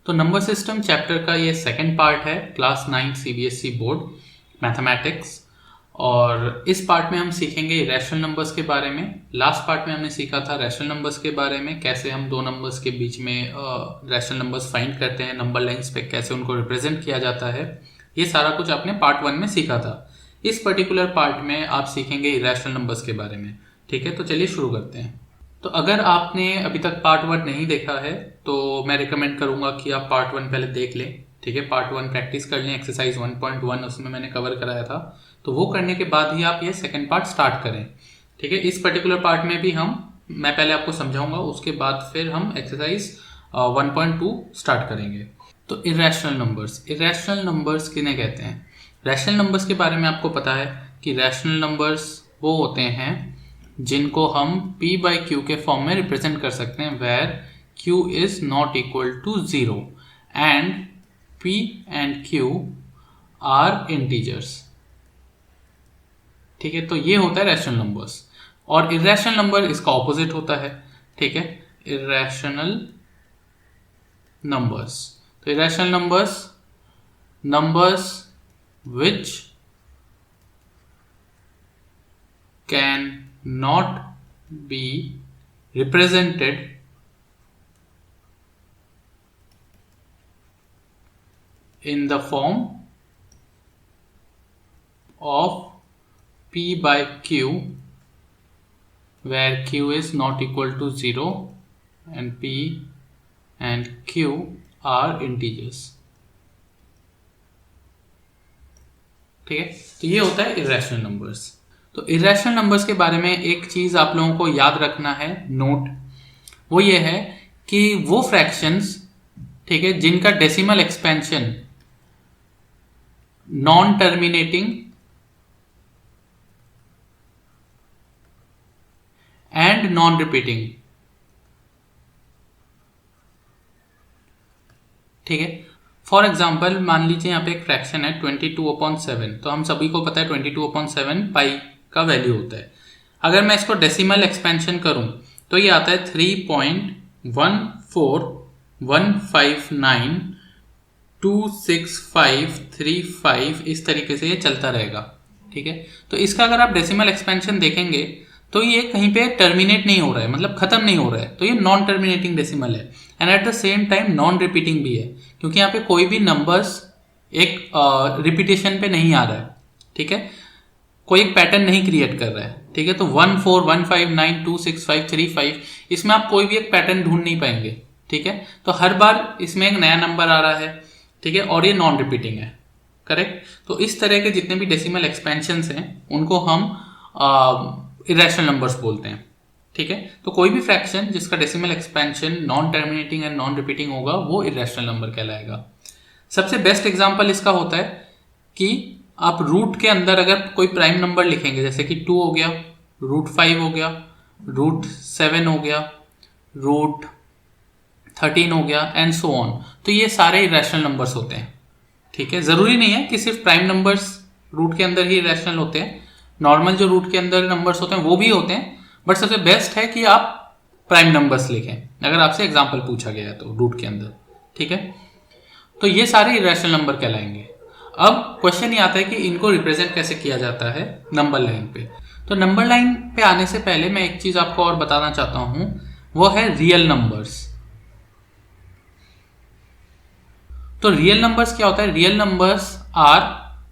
तो number system chapter का ये सेकंड पार्ट है, क्लास 9 सीबीएसई बोर्ड मैथमेटिक्स। और इस पार्ट में हम सीखेंगे रैशनल नंबर्स के बारे में। लास्ट पार्ट में हमने सीखा था रैशनल नंबर्स के बारे में, कैसे हम दो नंबर्स के बीच में रैशनल नंबर्स फाइंड करते हैं, नंबर लाइंस पे कैसे उनको रिप्रेजेंट किया जाता है। ये सारा कुछ आपने पार्ट 1 में सीखा था। इस पर्टिकुलर पार्ट में आप सीखेंगे इरेशनल नंबर्स के बारे में। ठीक है, तो चलिए शुरू करते हैं। तो अगर आपने अभी तक पार्ट 1 नहीं देखा है तो मैं रिकमेंड करूंगा कि आप पार्ट 1 पहले देख लें। ठीक है, पार्ट 1 प्रैक्टिस कर लें, एक्सरसाइज 1.1 उसमें मैंने कवर कराया था। तो वो करने के बाद ही आप ये सेकंड पार्ट स्टार्ट करें। ठीक है, इस पर्टिकुलर पार्ट में भी मैं पहले आपको समझाऊंगा, उसके बाद फिर हम एक्सरसाइज 1.2 स्टार्ट करेंगे। तो इरेशनल नंबर्स किन्हें कहते हैं? रैशनल नंबर्स के बारे में आपको पता है कि रैशनल नंबर्स वो होते हैं जिनको हम p बाई क्यू के फॉर्म में रिप्रेजेंट कर सकते हैं, where q is not equal to 0 and p and q are integers. ठीक है, तो ये होता है रैशनल नंबर्स। और इरेशनल नंबर इसका ऑपोजिट होता है। ठीक है, इरेशनल नंबर्स, तो irrational numbers which can not be represented in the form of p by q where q is not equal to 0 and p and q are integers। ठीक है, तो ये होता है इरेशनल नंबर्स। तो इरेशनल नंबर्स के बारे में एक चीज आप लोगों को याद रखना है, नोट, वो ये है कि वो फ्रैक्शंस, ठीक है, जिनका decimal expansion non terminating and non repeating. ठीक है, फॉर एग्जाम्पल मान लीजिए यहाँ पे एक फ्रैक्शन है 22/7। तो हम सभी को पता है 22/7 पाई का वैल्यू होता है। अगर मैं इसको डेसिमल एक्सपेंशन करूं तो ये आता है 3.141592653 इस तरीके से ये चलता रहेगा। ठीक है, तो इसका अगर आप डेसिमल एक्सपेंशन देखेंगे तो ये कहीं पे टर्मिनेट नहीं हो रहा है, मतलब खत्म नहीं हो रहा है, तो ये नॉन टर्मिनेटिंग डेसिमल है and at the same time non repeating भी है, क्योंकि यहाँ पे कोई भी नंबर्स एक रिपीटेशन पे नहीं आ रहा है। ठीक है, कोई एक पैटर्न नहीं क्रिएट कर रहा है। ठीक है, तो 141592653 इसमें आप कोई भी एक पैटर्न ढूंढ नहीं पाएंगे। ठीक है, तो हर बार इसमें एक नया नंबर आ रहा है। ठीक है, और ये नॉन रिपीटिंग है। करेक्ट, तो इस तरह के जितने भी डेसिमल एक्सपेंशंस हैं उनको हम इरेशनल नंबर्स बोलते हैं। ठीक है, तो कोई भी फ्रैक्शन जिसका decimal expansion non terminating and non repeating होगा वो इरेशनल नंबर कहलाएगा। सबसे बेस्ट एग्जांपल इसका होता है कि आप रूट के अंदर अगर कोई प्राइम नंबर लिखेंगे, जैसे कि 2 हो गया, √5 हो गया, √7 हो गया, √13 हो गया एंड सो ऑन, तो ये सारे इरेशनल नंबर्स होते हैं। ठीक है, जरूरी नहीं है कि सिर्फ प्राइम नंबर्स रूट के अंदर ही इरेशनल होते हैं, नॉर्मल जो रूट के अंदर नंबर्स होते हैं वो भी होते हैं, बट सबसे बेस्ट है कि आप प्राइम नंबर्स लिखें अगर आपसे एग्जांपल पूछा गया है तो रूट के अंदर। ठीक है, तो ये सारे इरेशनल नंबर कहलाएंगे। अब क्वेश्चन ये आता है कि इनको रिप्रेजेंट कैसे किया जाता है नंबर लाइन पे। तो नंबर लाइन पे आने से पहले मैं एक चीज आपको और बताना चाहता हूं, वो है रियल नंबर्स। तो रियल नंबर्स क्या होता है? Real numbers are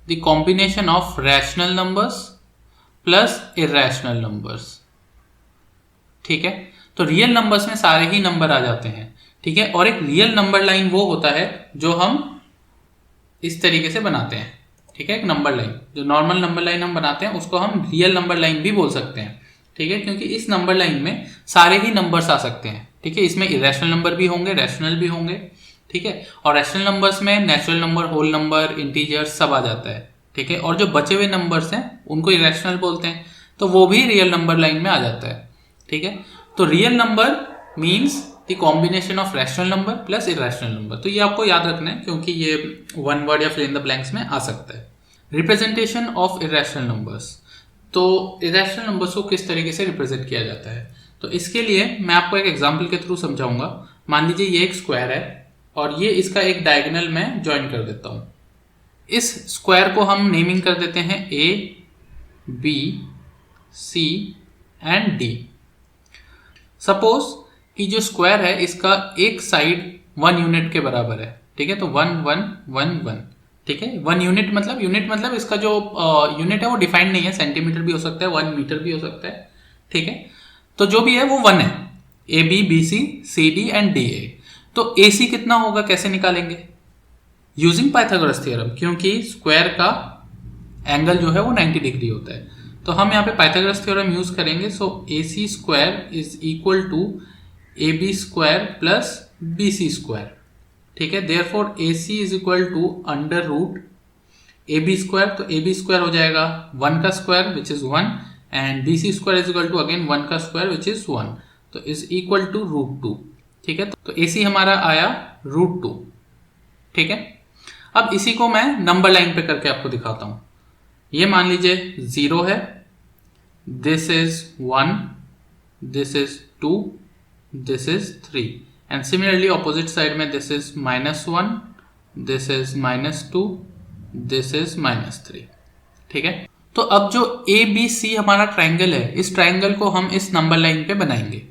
the combination of rational numbers plus irrational numbers. ठीक है, तो रियल नंबर्स में सारे ही नंबर आ जाते हैं। ठीक है, और एक रियल नंबर लाइन वो होता है जो हम इस तरीके से बनाते हैं। ठीक है, एक नंबर लाइन, जो नॉर्मल नंबर लाइन हम बनाते हैं उसको हम रियल नंबर लाइन भी बोल सकते हैं। ठीक है, क्योंकि इस नंबर लाइन में सारे ही नंबर्स आ सकते हैं। ठीक है, इसमें इरेशनल नंबर भी होंगे, रैशनल भी होंगे। ठीक है, और रैशनल नंबर्स में natural number, whole number, integer सब आ जाता है। ठीक है, और जो बचे हुए नंबर्स हैं उनको इरेशनल बोलते हैं, तो वो भी रियल नंबर लाइन में आ जाता है। ठीक है, तो real number means the combination of rational number plus irrational number. तो ये आपको याद रखना है क्योंकि ये वन वर्ड या फिल इन द ब्लैंक्स में आ सकता है। रिप्रेजेंटेशन ऑफ इरेशनल नंबर्स, तो इरेशनल नंबर्स को किस तरीके से रिप्रेजेंट किया जाता है, तो इसके लिए मैं आपको एक एग्जाम्पल के थ्रू समझाऊंगा। मान लीजिए ये एक स्क्वायर है। और ये इसका एक डायगोनल मैं ज्वाइन कर देता हूं। इस स्क्वायर को हम नेमिंग कर देते हैं A B C and D. Suppose कि जो स्क्वायर है इसका एक साइड 1 यूनिट के बराबर है, ठीक है, तो 1 1 1 1, ठीक है। 1 यूनिट मतलब इसका जो यूनिट है वो डिफाइंड नहीं है, सेंटीमीटर भी हो सकता है, 1 मीटर भी हो सकता है, ठीक है। तो जो भी है वो 1 है, A B B C C D and D A. तो ए सी कितना होगा, कैसे निकालेंगे, यूजिंग पाइथागोरस थ्योरम, क्योंकि स्क्वायर का एंगल जो है वो 90 डिग्री होता है। तो हम यहाँ पे पाइथागोरस थ्योरम यूज करेंगे। So A C square is equal to A B square plus B C square, ठीक है। Therefore A C is equal to under root A B square, तो ए बी स्क्वायर हो जाएगा 1 का square which is 1 and B C square is equal to again 1 का square which is 1, तो is equal to √2, ठीक है। तो A सी हमारा आया √2, ठीक है। अब इसी को मैं नंबर लाइन पे करके आपको दिखाता हूं। ये मान लीजिए 0 है, this is 1, this is 2, this is 3 and similarly opposite side में this is -1, this is -2, this is -3, ठीक है। तो अब जो ए बी सी हमारा ट्राइंगल है, इस ट्राइंगल को हम इस नंबर लाइन पे बनाएंगे,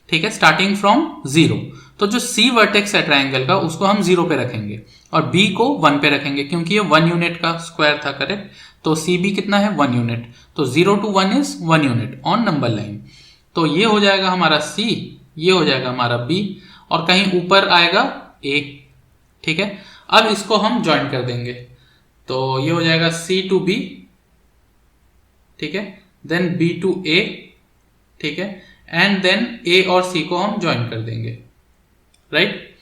ठीक है, स्टार्टिंग फ्रॉम 0। तो जो सी वर्टेक्स है ट्राइंगल का उसको हम 0 पे रखेंगे और बी को 1 पे रखेंगे, क्योंकि ये 1 यूनिट का स्क्वायर था, करेक्ट। तो सी बी कितना है, 1 यूनिट, तो 0 to 1 is 1 unit on number line. तो ये हो जाएगा हमारा सी, ये हो जाएगा हमारा बी और कहीं ऊपर आएगा ए, ठीक है। अब इसको हम ज्वाइन कर देंगे, तो ये हो जाएगा सी टू बी, ठीक है, देन बी टू ए, ठीक है, एंड देन ए और सी को हम ज्वाइन कर देंगे, राइट।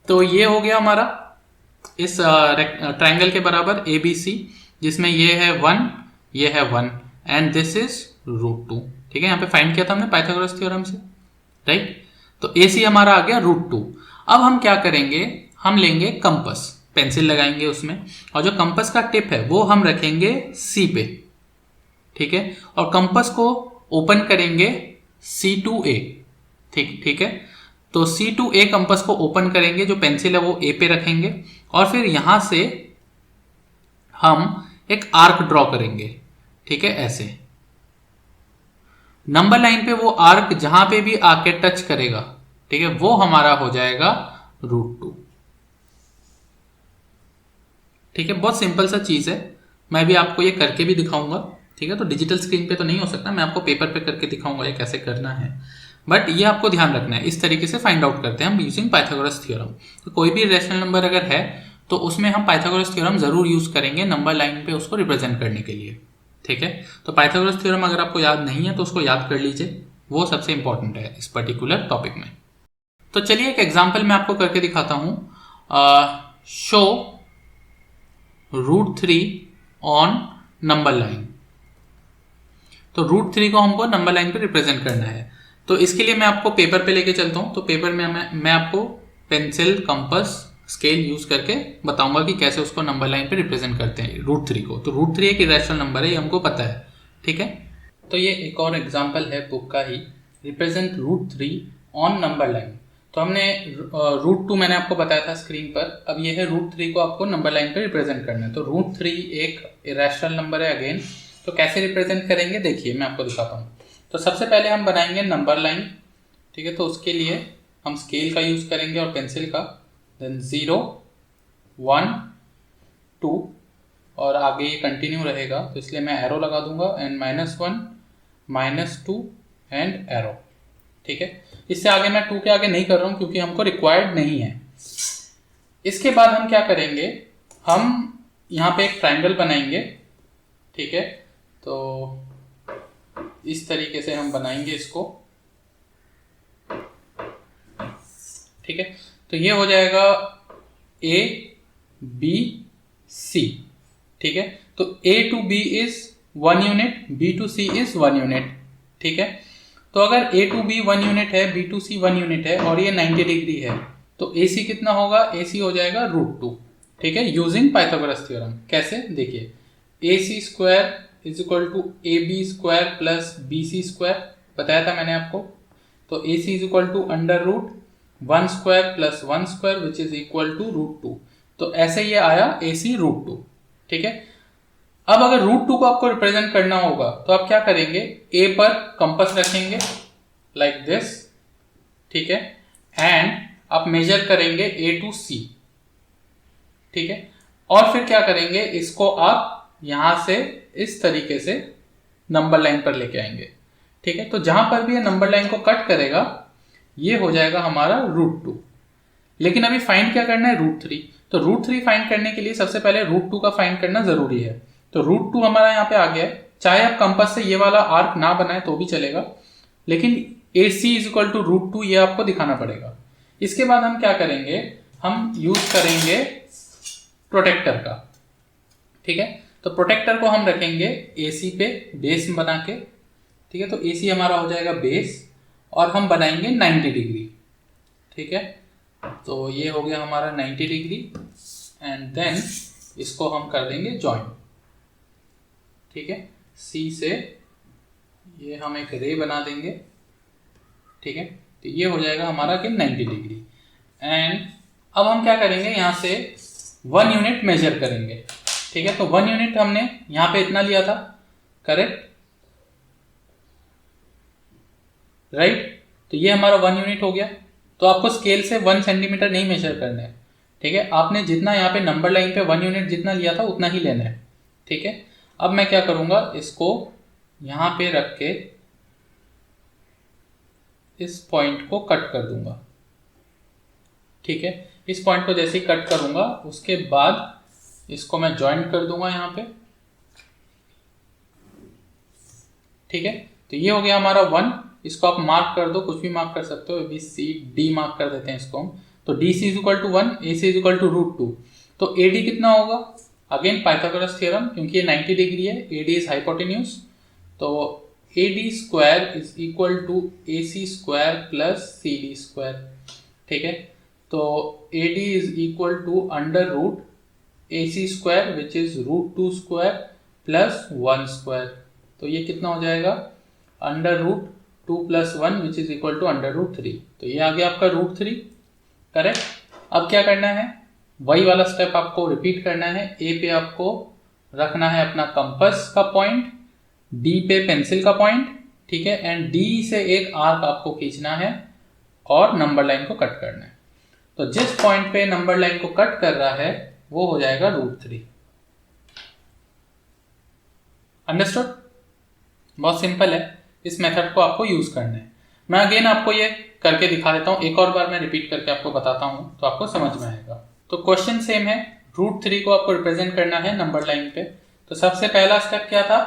तो ये हो गया हमारा इस ट्राइंगल के बराबर ए बी सी, जिसमें ये है 1, ये है 1 एंड दिस इज √2, ठीक है। यहाँ पे फाइंड किया था हमने पाइथागोरस थ्योरम से, राइट। तो ए सी हमारा आ गया √2। अब हम क्या करेंगे, हम लेंगे कंपस, पेंसिल लगाएंगे उसमें और जो कंपस का टिप है वो हम रखेंगे सी पे, ठीक है, और कंपस को ओपन करेंगे C2A, ठीक है। तो C2A कंपस को ओपन करेंगे, जो पेंसिल है वो ए पे रखेंगे और फिर यहां से हम एक आर्क ड्रॉ करेंगे, ठीक है, ऐसे। नंबर लाइन पे वो आर्क जहां पे भी आके टच करेगा, ठीक है, वो हमारा हो जाएगा √2, ठीक है। बहुत सिंपल सा चीज है, मैं भी आपको ये करके भी दिखाऊंगा, ठीक है। तो डिजिटल स्क्रीन पे तो नहीं हो सकता, मैं आपको पेपर पे करके दिखाऊंगा ये कैसे करना है, बट ये आपको ध्यान रखना है। इस तरीके से फाइंड आउट करते हैं हम यूजिंग पाइथागोरस थ्योरम। तो कोई भी रैशनल नंबर अगर है तो उसमें हम पाइथागोरस थ्योरम जरूर यूज करेंगे नंबर लाइन पे उसको रिप्रेजेंट करने के लिए, ठीक है। तो पाइथागोरस थ्योरम अगर आपको याद नहीं है तो उसको याद कर लीजिए, वो सबसे इंपॉर्टेंट है इस पर्टिकुलर टॉपिक में। तो चलिए एक एग्जाम्पल मैं आपको करके दिखाता हूं। Show √3 on number line. तो √3 को हमको नंबर लाइन पे रिप्रेजेंट करना है। तो इसके लिए मैं आपको पेपर पे लेके चलता हूं। तो पेपर में मैं आपको पेंसिल, कंपास, स्केल यूज करके बताऊंगा कि कैसे उसको नंबर लाइन पे रिप्रेजेंट करते हैं √3 को। तो √3 एक इरेशनल नंबर है, ये हमको पता है, ठीक है। तो ये एक और एग्जाम्पल है बुक का ही, रिप्रेजेंट √3 ऑन नंबर लाइन। तो हमने √2 मैंने आपको बताया था स्क्रीन पर, अब ये है √3 को आपको नंबर लाइन पे रिप्रेजेंट करना है। तो √3 एक इरेशनल नंबर है अगेन। तो कैसे रिप्रेजेंट करेंगे देखिए मैं आपको दिखाता हूँ। तो सबसे पहले हम बनाएंगे नंबर लाइन, ठीक है। तो उसके लिए हम स्केल का यूज करेंगे और पेंसिल का, देन 0 1 2 और आगे ये कंटिन्यू रहेगा, तो इसलिए मैं एरो लगा दूंगा एंड -1 -2 एंड एरो, ठीक है। इससे आगे मैं 2 के आगे नहीं कर रहा हूं क्योंकि हमको रिक्वायर्ड नहीं है। इसके बाद हम क्या करेंगे, हम यहाँ पे एक ट्राइंगल बनाएंगे, ठीक है। तो इस तरीके से हम बनाएंगे इसको, ठीक है। तो ये हो जाएगा A B C, ठीक है। तो A to B is 1 unit, B to C is 1 unit, ठीक है। तो अगर A to B 1 यूनिट है, B to C 1 यूनिट है और ये 90 डिग्री है, तो AC कितना होगा, AC हो जाएगा √2, ठीक है, यूजिंग पाइथागोरस थ्योरम। कैसे देखिए, AC square is equal to AB square plus BC square बताया था मैंने आपको। तो AC is equal to under root 1 square plus 1 square which is equal to √2। तो ऐसे ये आया AC √2। ठीक है, अब अगर √2 को आपको रिप्रेजेंट करना होगा तो आप क्या करेंगे, A पर कंपास रखेंगे लाइक दिस। ठीक है, एंड आप मेजर करेंगे A to C। ठीक है, और फिर क्या करेंगे, इसको आप यहां से इस तरीके से नंबर लाइन पर लेके आएंगे। ठीक है, तो जहां पर भी ये नंबर लाइन को कट करेगा ये हो जाएगा हमारा √2। लेकिन अभी फाइंड क्या करना है, √3। तो √3 फाइंड करने के लिए सबसे पहले √2 का फाइंड करना जरूरी है। तो √2 हमारा यहाँ पे आ गया है। चाहे आप कंपास से ये वाला आर्क ना बनाए तो भी चलेगा, लेकिन AC इज इक्वल टू √2 ये आपको दिखाना पड़ेगा। इसके बाद हम क्या करेंगे, हम यूज करेंगे प्रोटेक्टर का। ठीक है, तो प्रोटेक्टर को हम रखेंगे AC पे बेस बना के। ठीक है, तो AC हमारा हो जाएगा बेस और हम बनाएंगे 90 डिग्री। ठीक है, तो ये हो गया हमारा 90 डिग्री एंड देन इसको हम कर देंगे ज्वाइन। ठीक है, C से ये हम एक रे बना देंगे। ठीक है, तो ये हो जाएगा हमारा कि 90 डिग्री। एंड अब हम क्या करेंगे, यहाँ से 1 यूनिट मेजर करेंगे। ठीक है, तो 1 यूनिट हमने यहाँ पे इतना लिया था, करेक्ट, राइट। तो ये हमारा 1 यूनिट हो गया। तो आपको स्केल से 1 सेंटीमीटर नहीं मेजर करना है। ठीक है, आपने जितना यहाँ पे नंबर लाइन पे 1 यूनिट जितना लिया था उतना ही लेना है। ठीक है, अब मैं क्या करूंगा, इसको यहाँ पे रख के इस पॉइंट को कट कर दूंगा। ठीक है, इस पॉइंट को जैसे ही कट करूंगा उसके बाद इसको मैं ज्वाइन कर दूंगा यहाँ पे। ठीक है, तो ये हो गया हमारा 1। इसको आप मार्क कर दो, कुछ भी मार्क कर सकते हो, ABCD मार्क कर देते हैं इसको हम। तो DC is equal to 1, AC is equal to √2। तो AD कितना होगा, अगेन पाइथागोरस थ्योरम, क्योंकि ये 90 डिग्री है, AD इज हाइपोटेन्यूज। तो AD square is equal to AC square plus CD square. ठीक है, तो AD is equal to under root AC square which is √2 square plus 1 square. तो ये कितना हो जाएगा, under root 2 plus 1 which is equal to under √3। तो ये आ गया आपका √3, करेक्ट। अब क्या करना है, वही वाला स्टेप आपको रिपीट करना है। A पे आपको रखना है अपना कंपास का पॉइंट, D पे पेंसिल का पॉइंट। ठीक है, एंड D से एक आर्क आपको खींचना है और नंबर लाइन को कट करना है। तो जिस पॉइंट पे नंबर लाइन को कट कर रहा है वो हो जाएगा √3। अंडरस्टूड, बहुत सिंपल है। इस मेथड को आपको यूज करना है। मैं अगेन आपको ये करके दिखा देता हूँ, एक और बार मैं रिपीट करके आपको बताता हूँ तो आपको समझ में आएगा। तो क्वेश्चन सेम है, √3 को आपको रिप्रेजेंट करना है नंबर लाइन पे। तो सबसे पहला स्टेप क्या था,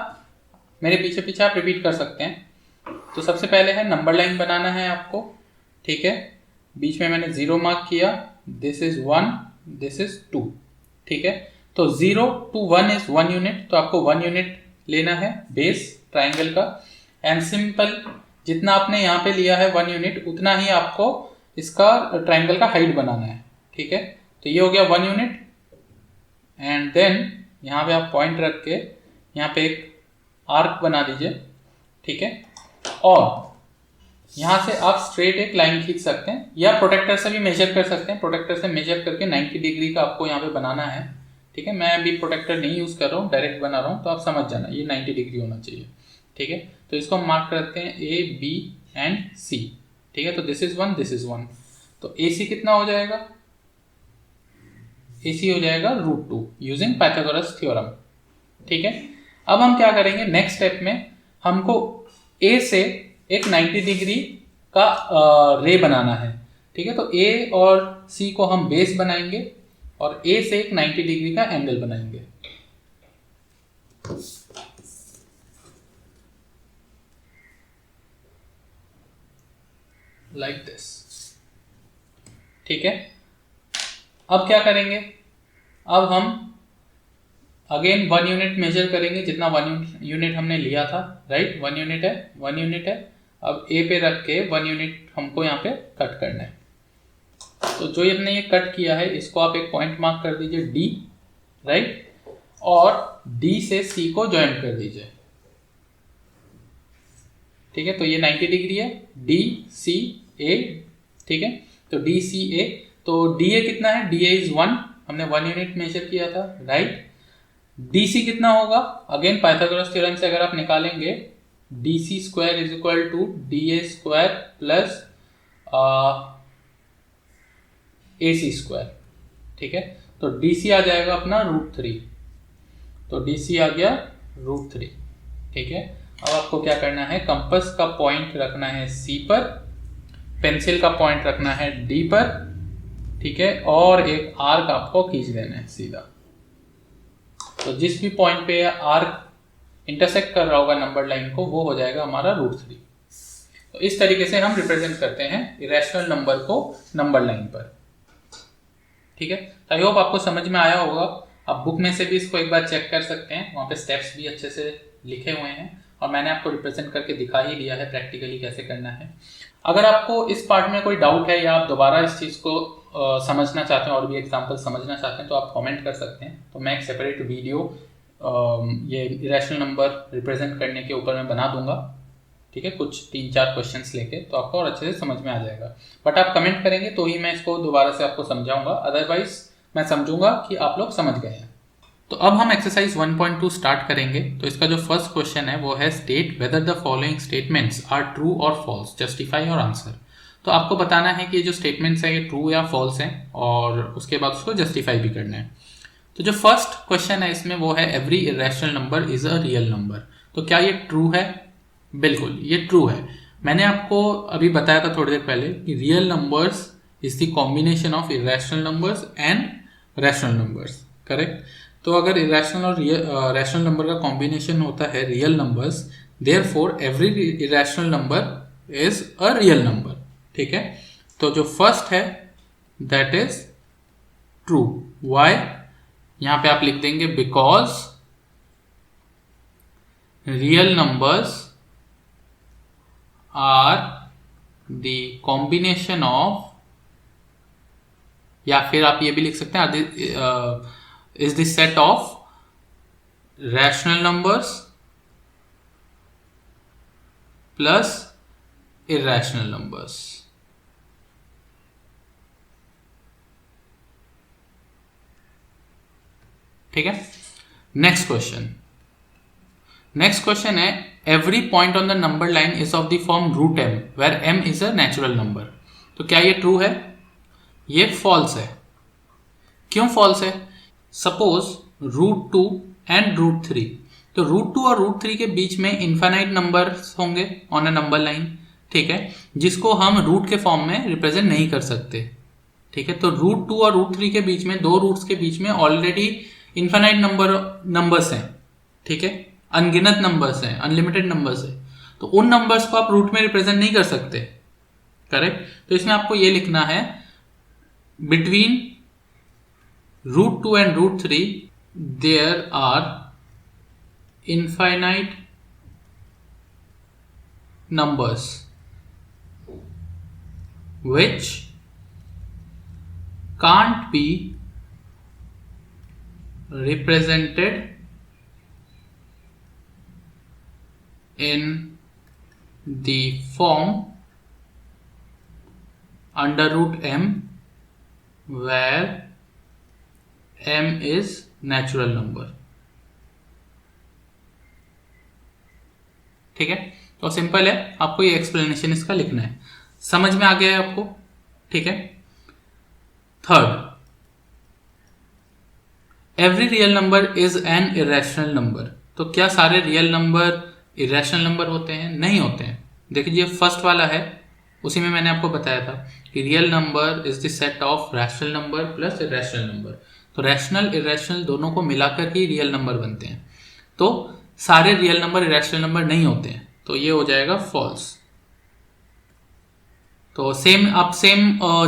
मेरे पीछे पीछे आप रिपीट कर सकते हैं। तो सबसे पहले है नंबर लाइन बनाना है आपको। ठीक है, बीच में मैंने 0 मार्क किया, दिस इज 1, दिस इज 2। ठीक है, तो 0 to 1 इज 1 यूनिट, तो आपको 1 यूनिट लेना है बेस ट्राइंगल का। एंड सिंपल, जितना आपने यहाँ पे लिया है 1 यूनिट उतना ही आपको इसका ट्राइंगल का हाइट बनाना है। ठीक है, तो ये हो गया 1 यूनिट। एंड देन यहाँ पे आप पॉइंट रख के यहाँ पे एक आर्क बना दीजिए। ठीक है, और यहाँ से आप स्ट्रेट एक लाइन खींच सकते हैं या प्रोटेक्टर से भी मेजर कर सकते हैं। प्रोटेक्टर से मेजर करके 90 डिग्री का आपको यहाँ पे बनाना है। ठीक है, मैं अभी प्रोटेक्टर नहीं यूज कर रहा हूँ, डायरेक्ट बना रहा हूँ, तो आप समझ जाना ये 90 डिग्री होना चाहिए। ठीक है, तो इसको हम मार्क करते हैं A, B एंड C। ठीक है, तो दिस इज 1, दिस इज 1। तो AC कितना हो जाएगा, AC हो जाएगा √2 यूजिंग पाइथागोरस थ्योरम। ठीक है, अब हम क्या करेंगे, नेक्स्ट स्टेप में हमको A से एक 90 डिग्री का रे बनाना है। ठीक है, तो A और C को हम बेस बनाएंगे और A से एक 90 डिग्री का एंगल बनाएंगे। Like this. ठीक है, अब क्या करेंगे, अब हम अगेन 1 यूनिट मेजर करेंगे, जितना 1 यूनिट हमने लिया था, राइट। 1 यूनिट है, 1 यूनिट है। अब A पे रख के 1 यूनिट हमको यहाँ पे कट करना है। तो जो हमने ये कट किया है इसको आप एक पॉइंट मार्क कर दीजिए D, राइट, और D से C को ज्वाइन कर दीजिए। ठीक है, तो ये 90 डिग्री है, D, C, A। ठीक है, तो DCA, तो DA कितना है, DA इज 1, हमने 1 यूनिट मेजर किया था, राइट। DC कितना होगा, अगेन पाइथागोरस थ्योरम से अगर आप निकालेंगे, DC square is equal to DA square plus AC square, ठीक है। तो DC आ जाएगा अपना √3, तो DC आ गया √3, ठीक है। अब आपको क्या करना है, कंपास का पॉइंट रखना है C पर, पेंसिल का पॉइंट रखना है D पर, ठीक है, और एक आर्क आपको खींच देना है सीधा। तो जिस भी पॉइंट पे आर्क इंटरसेक्ट कर रहा होगा नंबर लाइन को, वो हो जाएगा हमारा √3। तो इस तरीके से हम रिप्रेजेंट करते हैं इरेशनल नंबर को नंबर लाइन पर, ठीक है। आई होप आपको समझ में आया होगा। आप बुक में से भी इसको एक बार चेक कर सकते हैं, वहाँ पे स्टेप्स भी अच्छे से लिखे हुए हैं और मैंने आपको रिप्रेजेंट करके दिखा ही दिया है प्रैक्टिकली कैसे करना है। अगर आपको इस पार्ट में कोई डाउट है या आप दोबारा इस चीज़ को समझना चाहते हैं और भी एग्जाम्पल समझना चाहते हैं तो आप कमेंट कर सकते हैं। तो मैं एक सेपरेट वीडियो ये इरेशनल नंबर रिप्रेजेंट करने के ऊपर मैं बना दूंगा, ठीक है, कुछ 3-4 क्वेश्चंस लेके, तो आपको और अच्छे से समझ में आ जाएगा। बट आप कमेंट करेंगे तो ही मैं इसको दोबारा से आपको समझाऊंगा, अदरवाइज मैं समझूंगा कि आप लोग समझ गए हैं। तो अब हम एक्सरसाइज 1.2 स्टार्ट करेंगे। तो इसका जो फर्स्ट क्वेश्चन है वो है state whether the following statements are true और फॉल्स, जस्टिफाई और आंसर। तो आपको बताना है कि ये जो स्टेटमेंट्स हैं ये ट्रू या फॉल्स हैं और उसके बाद उसको जस्टिफाई भी करना है। तो जो फर्स्ट क्वेश्चन है इसमें वो है every irrational number is a real number. तो क्या ये ट्रू है? बिल्कुल ये ट्रू है। मैंने आपको अभी बताया था थोड़ी देर पहले कि real numbers is the combination of irrational numbers and rational numbers, correct. तो अगर इरेशनल और रैशनल नंबर का कॉम्बिनेशन होता है real numbers, therefore every irrational number is a real number, ठीक है। तो जो फर्स्ट है दैट इज ट्रू। व्हाई? यहां पे आप लिख देंगे because real numbers are the combination of, या फिर आप ये भी लिख सकते हैं is the set of rational numbers plus irrational numbers, ठीक है। नेक्स्ट क्वेश्चन है every point on the number line is of the form √m where m is a natural number. तो क्या ये ट्रू है? ये फॉल्स है। क्यों फॉल्स है? सपोज √2 एंड √3, तो √2 और √3 के बीच में इनफाइनाइट नंबर्स होंगे ऑन अ नंबर लाइन, ठीक है, जिसको हम रूट के फॉर्म में रिप्रेजेंट नहीं कर सकते, ठीक है। तो √2 और √3 के बीच में, दो रूट्स के बीच में ऑलरेडी इनफाइनाइट नंबर्स हैं, ठीक है, अनगिनत नंबर्स हैं, अनलिमिटेड नंबर्स हैं। तो उन नंबर्स को आप रूट में रिप्रेजेंट नहीं कर सकते, करेक्ट। तो इसमें आपको ये लिखना है between √2 and √3 there are infinite numbers which can't be represented in the form under √m where m is natural number, ठीक है। तो सिंपल है, आपको ये एक्सप्लेनेशन इसका लिखना है। समझ में आ गया है आपको, ठीक है। Third, every real number is an irrational number. तो क्या सारे रियल नंबर इरेशनल नंबर होते हैं? नहीं होते हैं। देखिए ये फर्स्ट वाला है, उसी में मैंने आपको बताया था कि real number is the set of rational number plus irrational number. तो रैशनल इरेशनल दोनों को मिलाकर ही रियल नंबर बनते हैं। तो सारे रियल नंबर इरेशनल नंबर नहीं होते हैं, तो ये हो जाएगा फॉल्स। तो सेम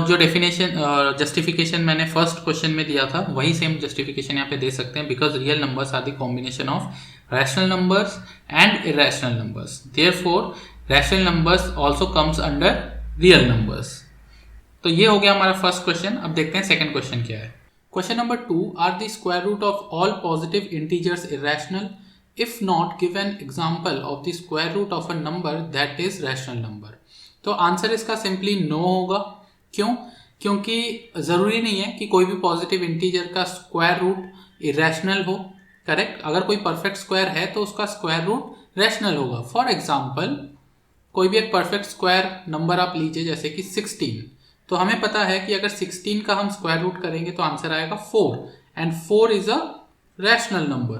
जो डेफिनेशन जस्टिफिकेशन मैंने फर्स्ट क्वेश्चन में दिया था, वही सेम जस्टिफिकेशन यहाँ पे दे सकते हैं। Because real numbers are the combination of rational numbers and irrational numbers, therefore rational numbers also comes under real numbers. तो ये हो गया हमारा फर्स्ट क्वेश्चन। अब देखते हैं सेकंड क्वेश्चन क्या है। Question number 2, are the square root of all positive integers irrational? If not, give an example of the square root of a number that is rational number. तो answer इसका simply no होगा, क्यों? क्योंकि ज़रूरी नहीं है कि कोई भी पॉजिटिव इंटीजर का स्क्वायर रूट इरेशनल हो। करेक्ट? अगर कोई परफेक्ट स्क्वायर है तो उसका स्क्वायर रूट रैशनल होगा। फॉर एग्जाम्पल कोई भी एक परफेक्ट स्क्वायर नंबर आप लीजिए, जैसे कि 16, तो हमें पता है कि अगर 16 का हम स्क्वायर रूट करेंगे तो आंसर आएगा 4, and 4 is a rational number.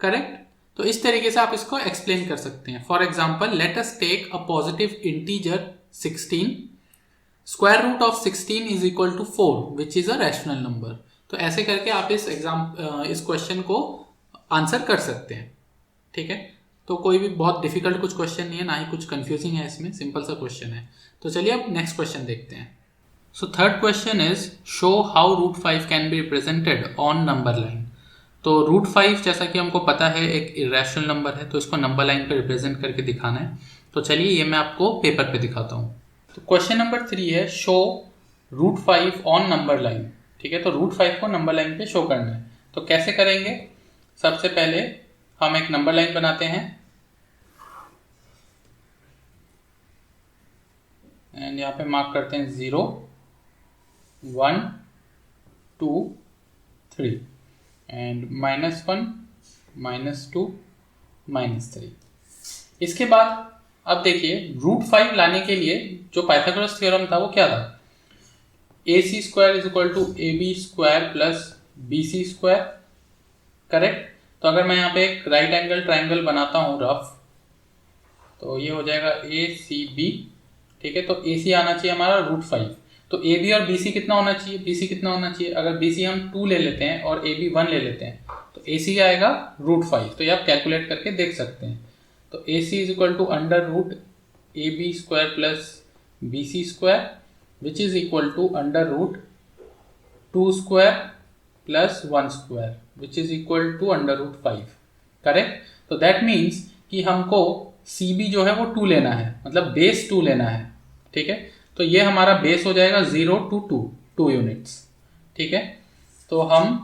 Correct? तो इस तरीके से आप इसको एक्सप्लेन कर सकते हैं। For example let us take a positive integer 16, square root of 16 is equal to 4 which is a rational number. तो ऐसे करके आप इस क्वेश्चन को आंसर कर सकते हैं। ठीक है? तो कोई भी बहुत डिफिकल्ट कुछ क्वेश्चन नहीं है, ना ही कुछ कंफ्यूजिंग है इसमें, सिंपल सा क्वेश्चन है। तो चलिए अब नेक्स्ट क्वेश्चन देखते हैं। So third question is show how root 5 can be represented on number line. तो रूट 5 जैसा कि हमको पता है एक इरेशनल नंबर है, तो इसको नंबर लाइन पे रिप्रेजेंट करके दिखाना है। तो चलिए ये मैं आपको पेपर पे दिखाता हूँ। तो क्वेश्चन नंबर 3 है show root 5 on number line. ठीक है? तो रूट 5 को नंबर लाइन पे शो करना है। तो कैसे करेंगे? सबसे पहले हम एक नंबर लाइन बनाते हैं एंड यहाँ पे मार्क करते हैं 0 1 2 3 एंड -1 -2 -3। इसके बाद अब देखिए रूट 5 लाने के लिए जो पाइथागोरस थ्योरम था वो क्या था? AC square is equal to AB square plus BC square. Correct? तो अगर मैं यहाँ पे एक राइट एंगल ट्राइंगल बनाता हूँ रफ, तो ये हो जाएगा ACB। ठीक है? तो AC आना चाहिए हमारा रूट 5। तो AB और BC कितना होना चाहिए? BC कितना होना चाहिए? अगर BC हम 2 ले लेते हैं और AB 1 ले लेते हैं तो AC आएगा रूट 5। तो ये आप कैलकुलेट करके देख सकते हैं। तो AC is equal to under root AB square plus BC square which is equal to under root 2 square plus 1 square which is equal to under root 5। Correct? तो दैट मीन्स कि हमको CB जो है वो 2 लेना है, मतलब बेस 2 लेना है। ठीक है? तो ये हमारा बेस हो जाएगा 0 to 2 यूनिट्स। ठीक है? तो हम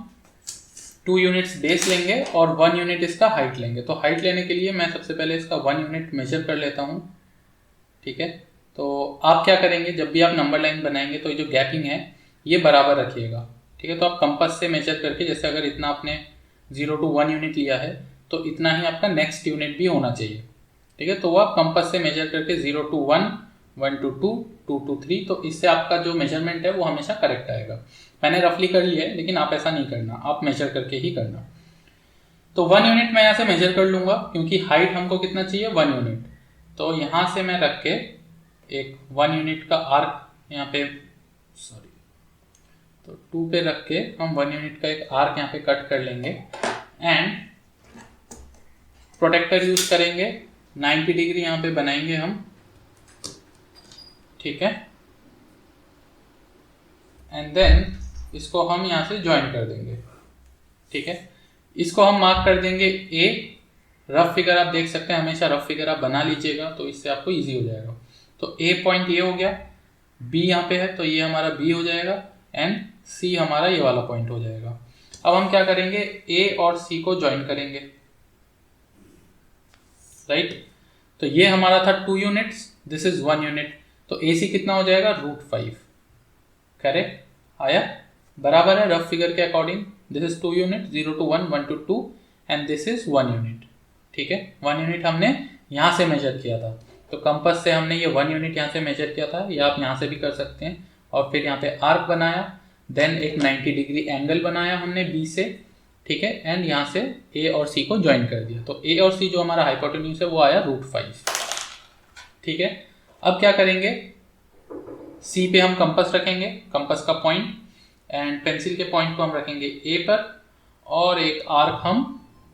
2 यूनिट्स बेस लेंगे और 1 यूनिट इसका हाइट लेंगे। तो हाइट लेने के लिए मैं सबसे पहले इसका 1 यूनिट मेजर कर लेता हूँ। ठीक है? तो आप क्या करेंगे, जब भी आप नंबर लाइन बनाएंगे तो ये जो गैपिंग है ये बराबर रखिएगा। ठीक है? तो आप कंपास से मेजर करके, जैसे अगर इतना आपने 0 to 1 यूनिट लिया है तो इतना ही आपका नेक्स्ट यूनिट भी होना चाहिए। ठीक है? तो वो आप कंपास से मेजर करके 0 to 1 1 to 2 2 to 3, तो इससे आपका जो मेजरमेंट है वो हमेशा करेक्ट आएगा। मैंने रफली कर लिया है, लेकिन आप ऐसा नहीं करना, आप मेजर करके ही करना। तो 1 यूनिट मैं यहाँ से मेजर कर लूँगा क्योंकि हाइट हमको कितना चाहिए? 1 यूनिट। तो यहाँ से मैं रख के एक 1 यूनिट का आर्क यहाँ पे, सॉरी, तो 2 पे रख के हम 1 यूनिट का एक आर्क यहाँ पे कट कर लेंगे एंड प्रोटेक्टर यूज करेंगे। 90 डिग्री यहाँ पे बनाएंगे हम। ठीक है? एंड देन इसको हम यहाँ से ज्वाइन कर देंगे। ठीक है? इसको हम मार्क कर देंगे A। रफ फिगर आप देख सकते हैं, हमेशा रफ फिगर आप बना लीजिएगा तो इससे आपको इजी हो जाएगा। तो A पॉइंट ये हो गया, B यहाँ पे है तो ये हमारा B हो जाएगा एंड C हमारा ये वाला पॉइंट हो जाएगा। अब हम क्या करेंगे? A और C को ज्वाइन करेंगे। राइट? तो ये हमारा था 2 यूनिट्स, दिस इज 1 यूनिट। तो AC कितना हो जाएगा? रूट 5। करेक्ट? आया? बराबर है रफ फिगर के according. This is 2 unit, 0 to 1 1 to 2 and this is 1 unit. ठीक है? 1 यूनिट हमने यहाँ से मेजर किया था, तो कंपास से हमने ये 1 यूनिट यहाँ से मेजर किया था, या आप यहाँ से भी कर सकते हैं। और फिर यहाँ पे आर्क बनाया, देन एक 90 डिग्री एंगल बनाया हमने B से। ठीक है? एंड यहाँ से A और C को ज्वाइन कर दिया। तो A और C जो हमारा हाइपोटेन्यूज है वो आया रूट 5। ठीक है? अब क्या करेंगे? C पे हम कंपास रखेंगे, कंपास का पॉइंट, एंड पेंसिल के पॉइंट को हम रखेंगे A पर और एक आर्क हम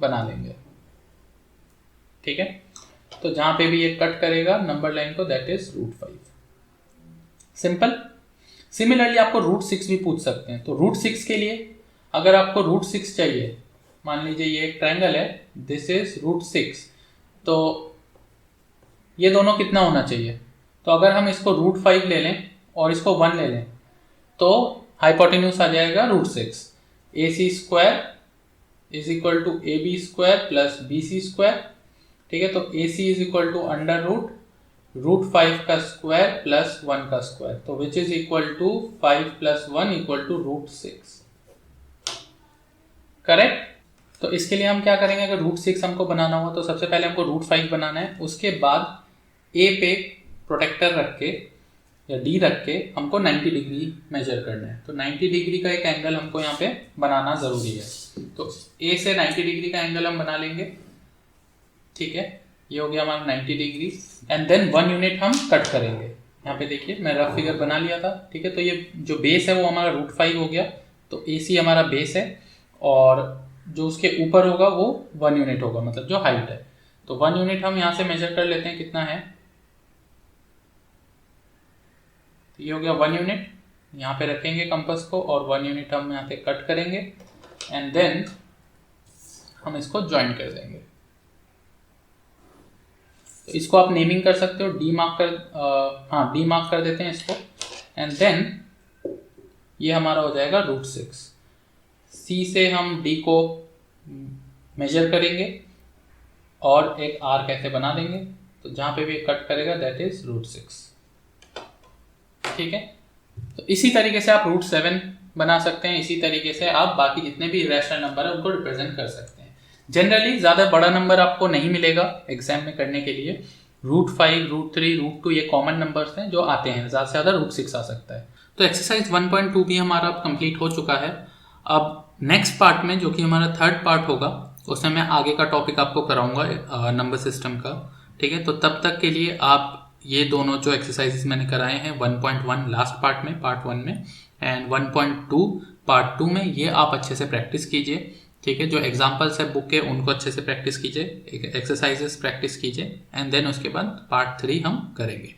बना लेंगे। ठीक है? तो जहां पे भी ये कट करेगा नंबर लाइन को, that is root 5। Simple. Similarly आपको रूट 6 भी पूछ सकते हैं। तो रूट 6 के लिए अगर आपको रूट 6 चाहिए, मान लीजिए ये एक ट्रायंगल है, दिस इज रूट 6, तो ये दोनों कितना होना चाहिए? तो अगर हम इसको रूट 5 ले लें और इसको 1 ले लें तो हाइपोटेन्यूज आ जाएगा root 6। AC square is equal to AB square plus BC square. ठीक है? तो AC is equal to under root √5 का स्क्वायर प्लस 1 का स्क्वायर, तो which is equal to 5 plus 1 equal to √6, correct. तो इसके लिए हम क्या करेंगे, अगर √6 हमको बनाना हो तो सबसे पहले हमको √5 बनाना है, उसके बाद ए पे प्रोटेक्टर रख के या डी रख के हमको 90 डिग्री मेजर करना है। तो 90 डिग्री का एक एंगल हमको यहाँ पे बनाना ज़रूरी है। तो ए से 90 डिग्री का एंगल हम बना लेंगे, ठीक है, ये हो गया हमारा 90 डिग्री। एंड देन 1 यूनिट हम कट करेंगे। यहाँ पे देखिए मैं रफ फिगर बना लिया था, ठीक है। तो ये जो बेस है वो हमारा √5 हो गया, तो AC हमारा बेस है और जो उसके ऊपर होगा वो 1 यूनिट होगा, मतलब जो हाइट है। तो 1 यूनिट हम यहाँ से मेजर कर लेते हैं कितना है, तो ये हो गया 1 यूनिट। यहाँ पे रखेंगे कंपास को और 1 यूनिट हम यहाँ पे कट करेंगे एंड देन हम इसको ज्वाइन कर देंगे। तो इसको आप नेमिंग कर सकते हो, डी मार्क कर देते हैं इसको एंड देन ये हमारा हो जाएगा √6। C से हम D को मेजर करेंगे और एक आर्क ऐसे बना देंगे, तो जहाँ पे भी कट करेगा दैट इज √6, ठीक है। तो इसी तरीके से आप √7 बना सकते हैं, इसी तरीके से आप बाकी जितने भी रैशनल नंबर है उनको रिप्रेजेंट कर सकते हैं। जनरली ज़्यादा बड़ा नंबर आपको नहीं मिलेगा एग्जाम में करने के लिए, √5, √3, √2 ये कॉमन नंबर्स हैं जो आते हैं, ज़्यादा से ज़्यादा √6 आ सकता है। तो एक्सरसाइज 1.2 भी हमारा कंप्लीट हो चुका है। अब नेक्स्ट पार्ट में जो कि हमारा थर्ड पार्ट होगा उसमें मैं आगे का टॉपिक आपको कराऊंगा नंबर सिस्टम का, ठीक है। तो तब तक के लिए आप ये दोनों जो एक्सरसाइजेस मैंने कराए हैं 1.1 लास्ट पार्ट में, पार्ट 1 में, एंड 1.2 पार्ट 2 में, ये आप अच्छे से प्रैक्टिस कीजिए, ठीक है। जो एग्जाम्पल्स है बुक के उनको अच्छे से प्रैक्टिस कीजिए, एक्सरसाइजेस प्रैक्टिस कीजिए एंड देन उसके बाद पार्ट 3 हम करेंगे।